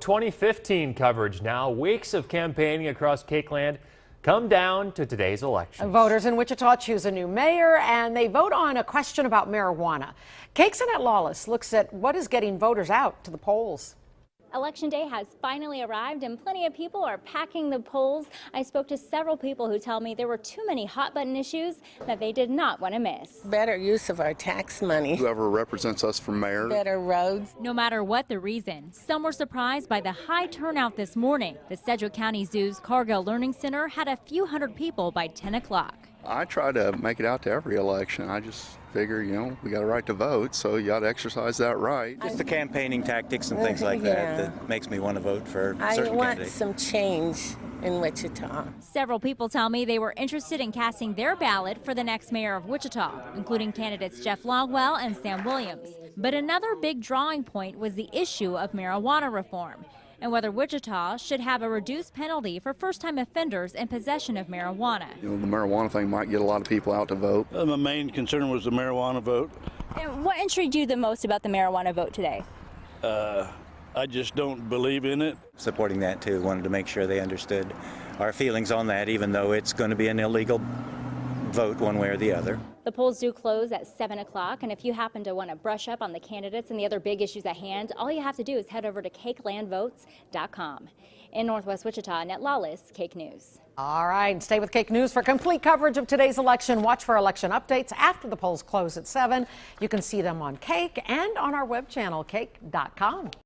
2015 coverage now. Weeks of campaigning across KAKE land come down to today's election. Voters in Wichita choose a new mayor and they vote on a question about marijuana. KAKE's Annette Lawless looks at what is getting voters out to the polls. Election day has finally arrived and plenty of people are packing the polls. I spoke to several people who tell me there were too many hot button issues that they did not want to miss. Better use of our tax money. Whoever represents us for mayor. Better roads. No matter what the reason, some were surprised by the high turnout this morning. The Sedgwick County Zoo's Cargill Learning Center had a few hundred people by 10 o'clock. I try to make it out to every election. I just figure, we got a right to vote, so you got to exercise that right. Just the campaigning tactics and things like that makes me want to vote for certain I want candidates. some change in Wichita. Several people tell me they were interested in casting their ballot for the next mayor of Wichita, including candidates Jeff Longwell and Sam Williams. But another big drawing point was the issue of marijuana reform and whether Wichita should have a reduced penalty for first-time offenders in possession of marijuana. The marijuana thing might get a lot of people out to vote. My main concern was the marijuana vote. And what intrigued you the most about the marijuana vote today? I just don't believe in it. Supporting that too, wanted to make sure they understood our feelings on that, even though it's going to be an illegal vote one way or the other. The polls do close at 7 o'clock, and if you happen to want to brush up on the candidates and the other big issues at hand, all you have to do is head over to KakeLandVotes.com. In Northwest Wichita, Annette Lawless, KAKE News. All right, stay with KAKE News for complete coverage of today's election. Watch for election updates after the polls close at 7. You can see them on KAKE and on our web channel, KAKE.com.